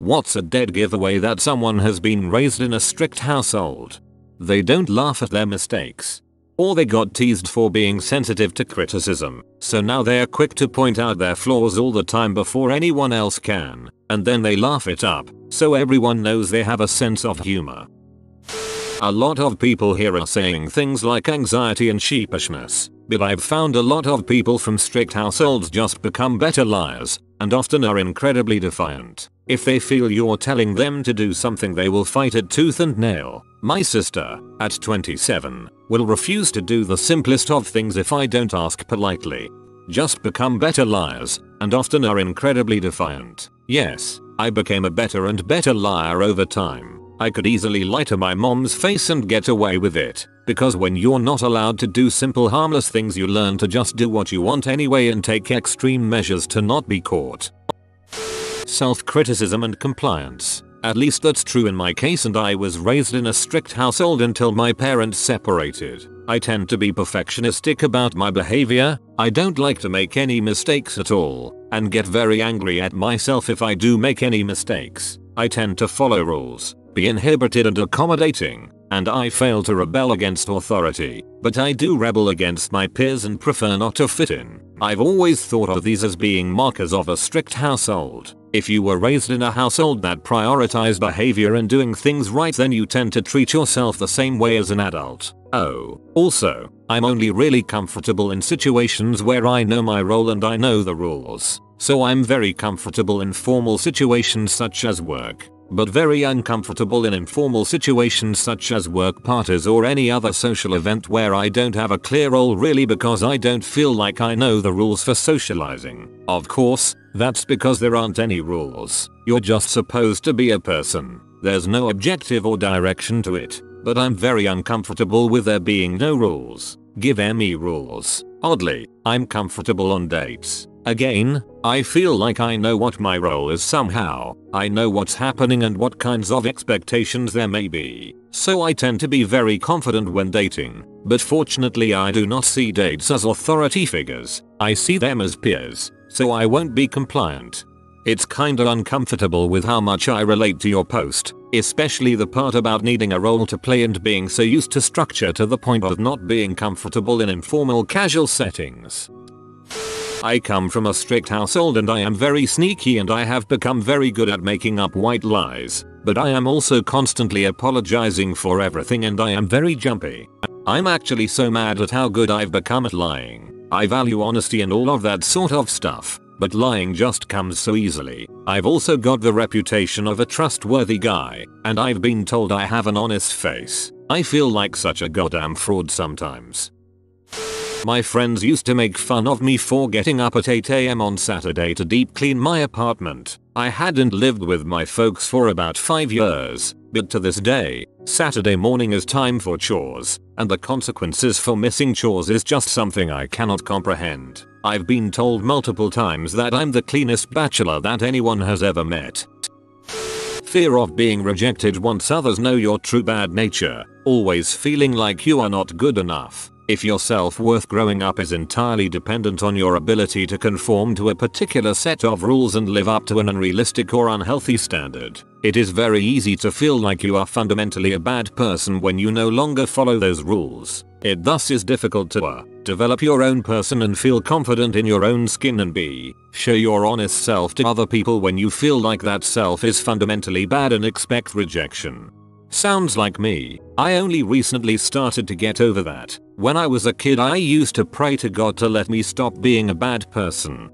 What's a dead giveaway that someone has been raised in a strict household? They don't laugh at their mistakes. Or they got teased for being sensitive to criticism, so now they are quick to point out their flaws all the time before anyone else can, and then they laugh it up, so everyone knows they have a sense of humor. A lot of people here are saying things like anxiety and sheepishness, but I've found a lot of people from strict households just become better liars, and often are incredibly defiant. If they feel you're telling them to do something, they will fight it tooth and nail. My sister, at 27, will refuse to do the simplest of things if I don't ask politely. Just become better liars, and often are incredibly defiant. Yes, I became a better and better liar over time. I could easily lie to my mom's face and get away with it, because when you're not allowed to do simple harmless things, you learn to just do what you want anyway and take extreme measures to not be caught. Self-criticism and compliance. At least that's true in my case, and I was raised in a strict household until my parents separated. I tend to be perfectionistic about my behavior. I don't like to make any mistakes at all, and get very angry at myself if I do make any mistakes. I tend to follow rules, be inhibited and accommodating, and I fail to rebel against authority, but I do rebel against my peers and prefer not to fit in. I've always thought of these as being markers of a strict household. If you were raised in a household that prioritized behavior and doing things right, then you tend to treat yourself the same way as an adult. Oh, also, I'm only really comfortable in situations where I know my role and I know the rules. So I'm very comfortable in formal situations such as work, but very uncomfortable in informal situations such as work parties or any other social event where I don't have a clear role, really, because I don't feel like I know the rules for socializing. Of course, that's because there aren't any rules. You're just supposed to be a person. There's no objective or direction to it. But I'm very uncomfortable with there being no rules. Give me rules. Oddly, I'm comfortable on dates. Again, I feel like I know what my role is somehow. I know what's happening and what kinds of expectations there may be. So I tend to be very confident when dating. But fortunately, I do not see dates as authority figures. I see them as peers. So I won't be compliant. It's kinda uncomfortable with how much I relate to your post, especially the part about needing a role to play and being so used to structure to the point of not being comfortable in informal casual settings. I come from a strict household and I am very sneaky, and I have become very good at making up white lies, but I am also constantly apologizing for everything and I am very jumpy. I'm actually so mad at how good I've become at lying. I value honesty and all of that sort of stuff, but lying just comes so easily. I've also got the reputation of a trustworthy guy, and I've been told I have an honest face. I feel like such a goddamn fraud sometimes. My friends used to make fun of me for getting up at 8 AM on Saturday to deep clean my apartment. I hadn't lived with my folks for about 5 years, but to this day, Saturday morning is time for chores, and the consequences for missing chores is just something I cannot comprehend. I've been told multiple times that I'm the cleanest bachelor that anyone has ever met. Fear of being rejected once others know your true bad nature, always feeling like you are not good enough. If your self-worth growing up is entirely dependent on your ability to conform to a particular set of rules and live up to an unrealistic or unhealthy standard, it is very easy to feel like you are fundamentally a bad person when you no longer follow those rules. It thus is difficult to develop your own person and feel confident in your own skin and show your honest self to other people when you feel like that self is fundamentally bad and expect rejection. Sounds like me. I only recently started to get over that. When I was a kid, I used to pray to God to let me stop being a bad person.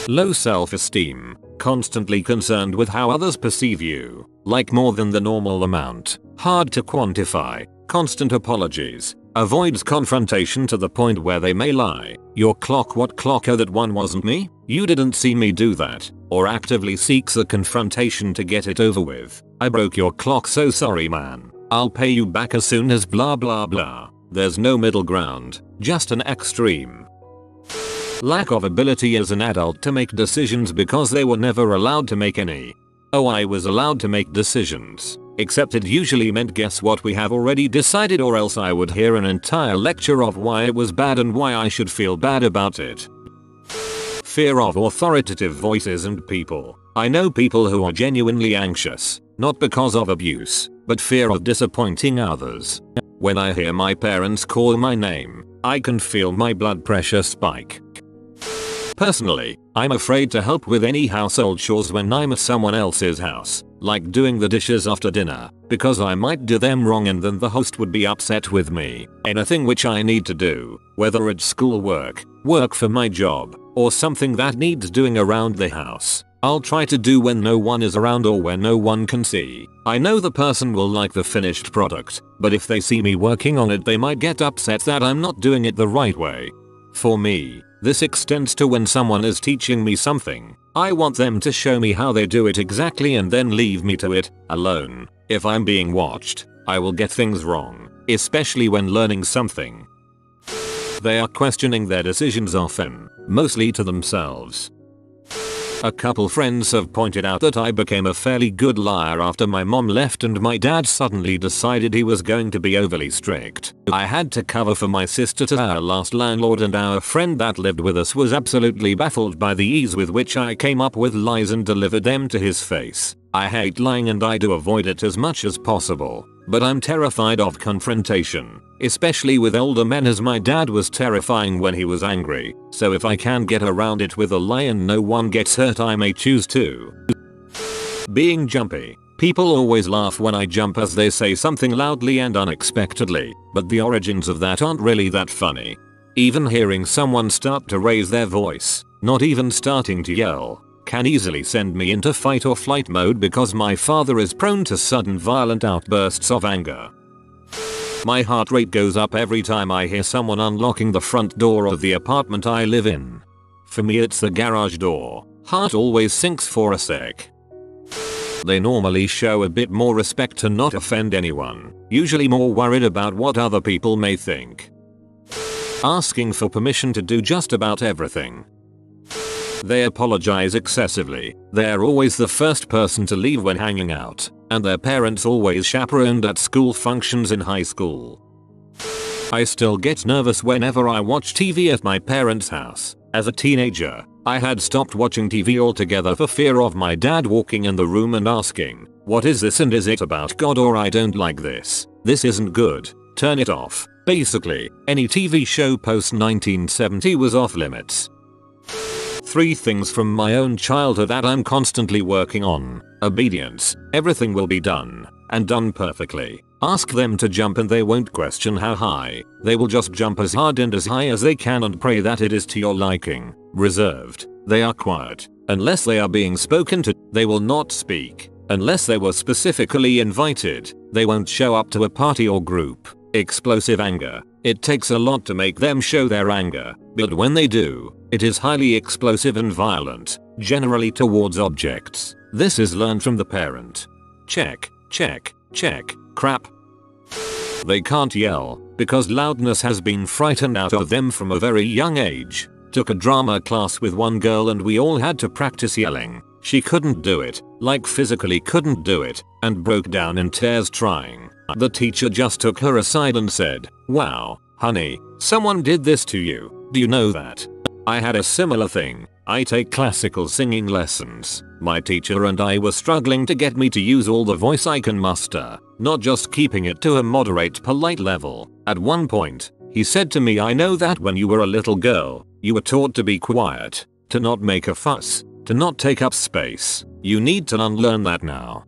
Low self-esteem. Constantly concerned with how others perceive you. Like more than the normal amount. Hard to quantify. Constant apologies. Avoids confrontation to the point where they may lie. Your clock, what clock? Oh, that one wasn't me? You didn't see me do that. Or actively seeks a confrontation to get it over with. I broke your clock, so sorry man. I'll pay you back as soon as blah blah blah. There's no middle ground, just an extreme. Lack of ability as an adult to make decisions because they were never allowed to make any. Oh, I was allowed to make decisions. Except it usually meant guess what, we have already decided, or else I would hear an entire lecture of why it was bad and why I should feel bad about it. Fear of authoritative voices and people. I know people who are genuinely anxious, not because of abuse, but fear of disappointing others. When I hear my parents call my name, I can feel my blood pressure spike. Personally, I'm afraid to help with any household chores when I'm at someone else's house, like doing the dishes after dinner, because I might do them wrong and then the host would be upset with me. Anything which I need to do, whether it's schoolwork, work for my job, or something that needs doing around the house, I'll try to do when no one is around or when no one can see. I know the person will like the finished product, but if they see me working on it they might get upset that I'm not doing it the right way. For me, this extends to when someone is teaching me something. I want them to show me how they do it exactly and then leave me to it alone. If I'm being watched, I will get things wrong, especially when learning something. They are questioning their decisions often, mostly to themselves. A couple friends have pointed out that I became a fairly good liar after my mom left and my dad suddenly decided he was going to be overly strict. I had to cover for my sister to our last landlord and our friend that lived with us was absolutely baffled by the ease with which I came up with lies and delivered them to his face. I hate lying and I do avoid it as much as possible, but I'm terrified of confrontation, especially with older men as my dad was terrifying when he was angry, so if I can get around it with a lie and no one gets hurt I may choose to. Being jumpy. People always laugh when I jump as they say something loudly and unexpectedly, but the origins of that aren't really that funny. Even hearing someone start to raise their voice, not even starting to yell, can easily send me into fight or flight mode because my father is prone to sudden violent outbursts of anger. My heart rate goes up every time I hear someone unlocking the front door of the apartment I live in. For me it's the garage door. Heart always sinks for a sec. They normally show a bit more respect to not offend anyone, usually more worried about what other people may think. Asking for permission to do just about everything. They apologize excessively, they're always the first person to leave when hanging out, and their parents always chaperoned at school functions in high school. I still get nervous whenever I watch TV at my parents' house. As a teenager, I had stopped watching TV altogether for fear of my dad walking in the room and asking, "What is this and is it about God or I don't like this? This isn't good. Turn it off." Basically, any TV show post 1970 was off limits. 3 things from my own childhood that I'm constantly working on. Obedience. Everything will be done, and done perfectly. Ask them to jump and they won't question how high. They will just jump as hard and as high as they can and pray that it is to your liking. Reserved. They are quiet. Unless they are being spoken to, they will not speak. Unless they were specifically invited, they won't show up to a party or group. Explosive anger. It takes a lot to make them show their anger, but when they do, it is highly explosive and violent, generally towards objects. This is learned from the parent. Check, check, check, crap. They can't yell, because loudness has been frightened out of them from a very young age. Took a drama class with one girl and we all had to practice yelling. She couldn't do it, like physically couldn't do it, and broke down in tears trying. The teacher just took her aside and said, "Wow, honey, someone did this to you. Do you know that?" I had a similar thing. I take classical singing lessons. My teacher and I were struggling to get me to use all the voice I can muster, not just keeping it to a moderate polite level. At one point, he said to me, "I know that when you were a little girl, you were taught to be quiet, to not make a fuss, to not take up space. You need to unlearn that now."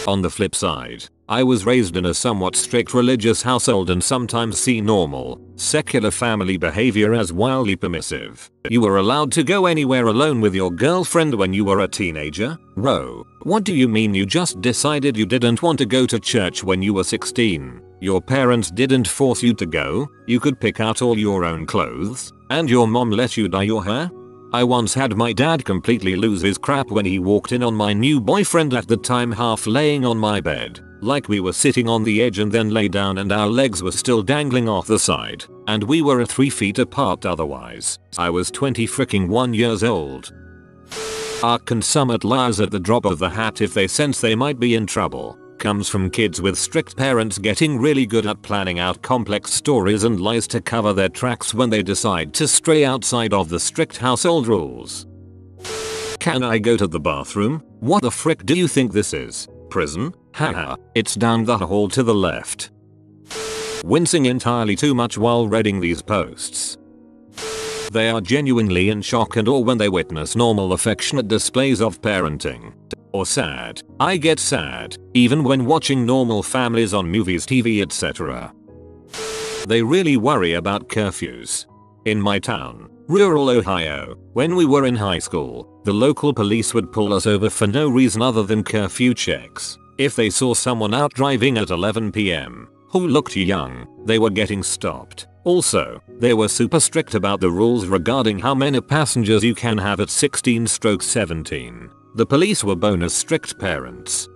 On the flip side, I was raised in a somewhat strict religious household and sometimes see normal, secular family behavior as wildly permissive. You were allowed to go anywhere alone with your girlfriend when you were a teenager? Bro, what do you mean you just decided you didn't want to go to church when you were 16? Your parents didn't force you to go, you could pick out all your own clothes, and your mom let you dye your hair? I once had my dad completely lose his crap when he walked in on my new boyfriend at the time half laying on my bed, like we were sitting on the edge and then lay down and our legs were still dangling off the side, and we were 3 feet apart otherwise. I was 21 years old. Are consummate liars at the drop of the hat if they sense they might be in trouble. Comes from kids with strict parents getting really good at planning out complex stories and lies to cover their tracks when they decide to stray outside of the strict household rules. Can I go to the bathroom? What the frick do you think this is? Prison? Haha, it's down the hall to the left. Wincing entirely too much while reading these posts. They are genuinely in shock and awe when they witness normal affectionate displays of parenting. Or sad. I get sad, even when watching normal families on movies, TV, etc. They really worry about curfews. In my town, rural Ohio, when we were in high school, the local police would pull us over for no reason other than curfew checks. If they saw someone out driving at 11 PM who looked young, they were getting stopped. Also, they were super strict about the rules regarding how many passengers you can have at 16/17. The police were bonus strict parents.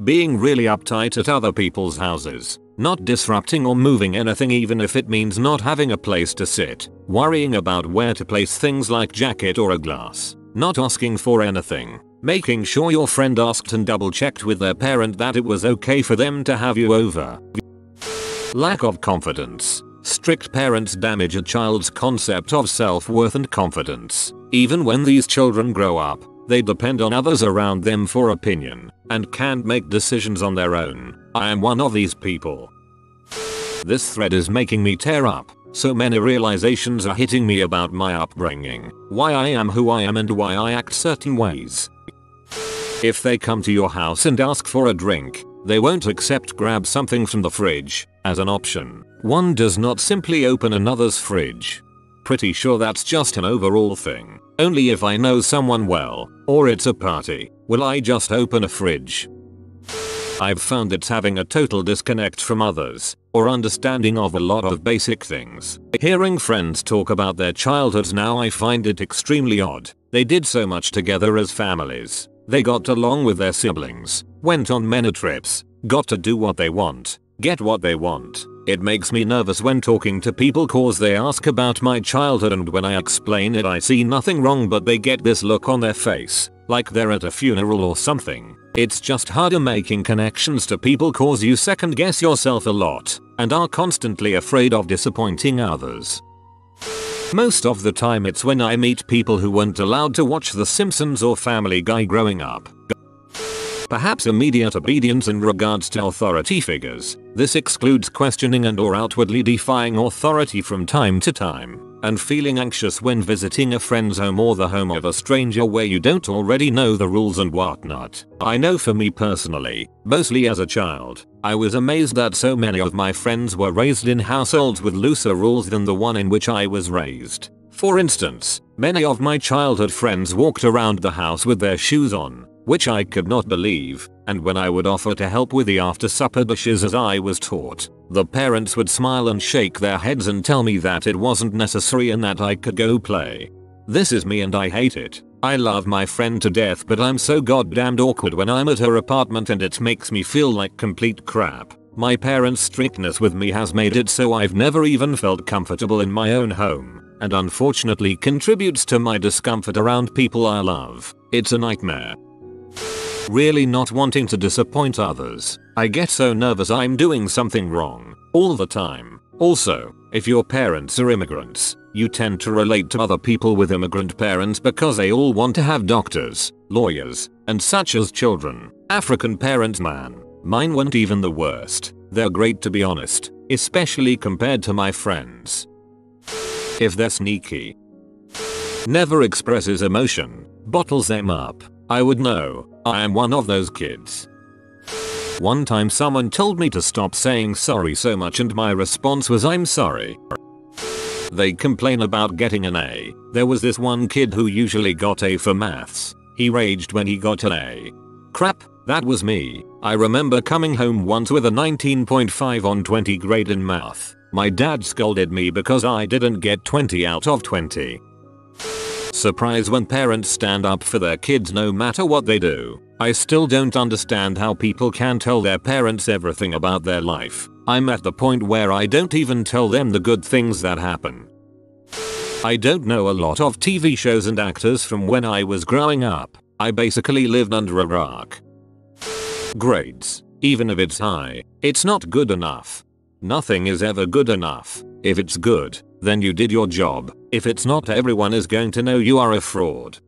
Being really uptight at other people's houses, not disrupting or moving anything even if it means not having a place to sit, worrying about where to place things like jacket or a glass, not asking for anything, making sure your friend asked and double checked with their parent that it was okay for them to have you over. Lack of confidence. Strict parents damage a child's concept of self-worth and confidence. Even when these children grow up, they depend on others around them for opinion, and can't make decisions on their own. I am one of these people. This thread is making me tear up. So many realizations are hitting me about my upbringing, why I am who I am and why I act certain ways. If they come to your house and ask for a drink, they won't accept grab something from the fridge as an option. One does not simply open another's fridge. Pretty sure that's just an overall thing. Only if I know someone well, or it's a party, will I just open a fridge. I've found it's having a total disconnect from others, or understanding of a lot of basic things. Hearing friends talk about their childhoods now, I find it extremely odd. They did so much together as families. They got along with their siblings, went on many trips, got to do what they want, get what they want. It makes me nervous when talking to people cause they ask about my childhood, and when I explain it I see nothing wrong, but they get this look on their face, like they're at a funeral or something. It's just harder making connections to people cause you second guess yourself a lot, and are constantly afraid of disappointing others. Most of the time it's when I meet people who weren't allowed to watch The Simpsons or Family Guy growing up. Perhaps immediate obedience in regards to authority figures. This excludes questioning and or outwardly defying authority from time to time, and feeling anxious when visiting a friend's home or the home of a stranger where you don't already know the rules and whatnot. I know for me personally, mostly as a child, I was amazed that so many of my friends were raised in households with looser rules than the one in which I was raised. For instance, many of my childhood friends walked around the house with their shoes on, which I could not believe, and when I would offer to help with the after supper dishes as I was taught, the parents would smile and shake their heads and tell me that it wasn't necessary and that I could go play. This is me and I hate it. I love my friend to death, but I'm so goddamned awkward when I'm at her apartment and it makes me feel like complete crap. My parents' strictness with me has made it so I've never even felt comfortable in my own home, and unfortunately contributes to my discomfort around people I love. It's a nightmare. Really not wanting to disappoint others. I get so nervous I'm doing something wrong all the time. Also, if your parents are immigrants, you tend to relate to other people with immigrant parents because they all want to have doctors, lawyers, and such as children. African parents, man, mine weren't even the worst. They're great to be honest, especially compared to my friends. If they're sneaky, never expresses emotion, bottles them up, I would know. I am one of those kids. One time someone told me to stop saying sorry so much and my response was I'm sorry. They complain about getting an A. There was this one kid who usually got A for maths. He raged when he got an A. Crap, that was me. I remember coming home once with a 19.5 on 20 grade in math. My dad scolded me because I didn't get 20 out of 20. Surprise when parents stand up for their kids no matter what they do. I still don't understand how people can tell their parents everything about their life. I'm at the point where I don't even tell them the good things that happen. I don't know a lot of TV shows and actors from when I was growing up. I basically lived under a rock. Grades. Even if it's high, it's not good enough. Nothing is ever good enough. If it's good, then you did your job. If it's not, everyone is going to know you are a fraud.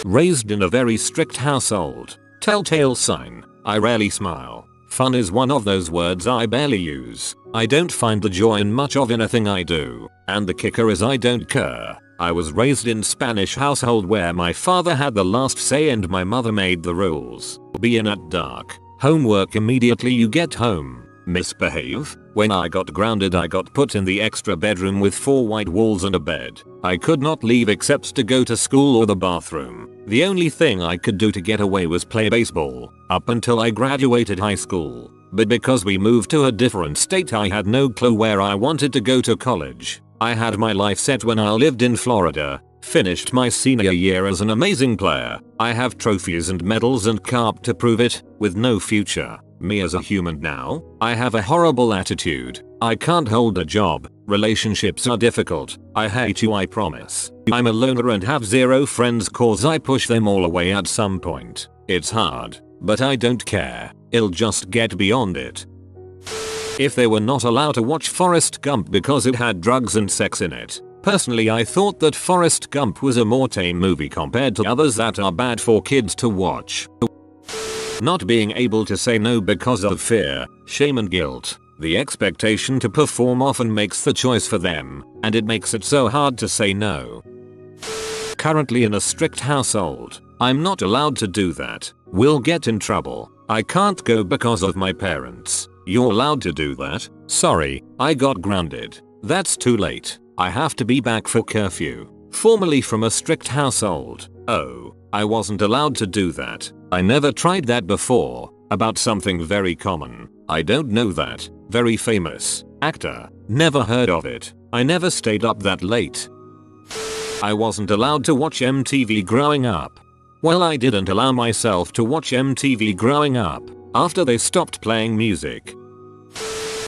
Raised in a very strict household. Telltale sign. I rarely smile. Fun is one of those words I barely use. I don't find the joy in much of anything I do. And the kicker is I don't care. I was raised in Spanish household where my father had the last say and my mother made the rules. Be in at dark. Homework immediately you get home. Misbehave. When I got grounded I got put in the extra bedroom with 4 white walls and a bed. I could not leave except to go to school or the bathroom. The only thing I could do to get away was play baseball, up until I graduated high school. But because we moved to a different state I had no clue where I wanted to go to college. I had my life set when I lived in Florida. Finished my senior year as an amazing player. I have trophies and medals and carp to prove it, with no future. Me as a human now, I have a horrible attitude. I can't hold a job. Relationships are difficult. I hate you, I promise. I'm a loner and have 0 friends cause I push them all away at some point. It's hard, but I don't care. I'll just get beyond it. If they were not allowed to watch Forrest Gump because it had drugs and sex in it. Personally I thought that Forrest Gump was a more tame movie compared to others that are bad for kids to watch. Not being able to say no because of fear, shame and guilt. The expectation to perform often makes the choice for them, and it makes it so hard to say no. Currently in a strict household. I'm not allowed to do that. We'll get in trouble. I can't go because of my parents. You're allowed to do that? Sorry, I got grounded. That's too late. I have to be back for curfew. Formerly from a strict household. Oh, I wasn't allowed to do that. I never tried that before. About something very common. I don't know that. Very famous. Actor. Never heard of it. I never stayed up that late. I wasn't allowed to watch MTV growing up. Well, I didn't allow myself to watch MTV growing up. After they stopped playing music.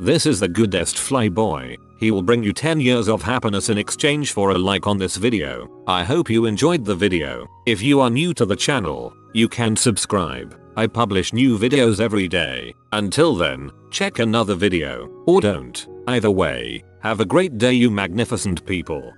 This is the goodest flyboy. He will bring you 10 years of happiness in exchange for a like on this video. I hope you enjoyed the video. If you are new to the channel, you can subscribe. I publish new videos every day. Until then, check another video, or don't. Either way, have a great day you magnificent people.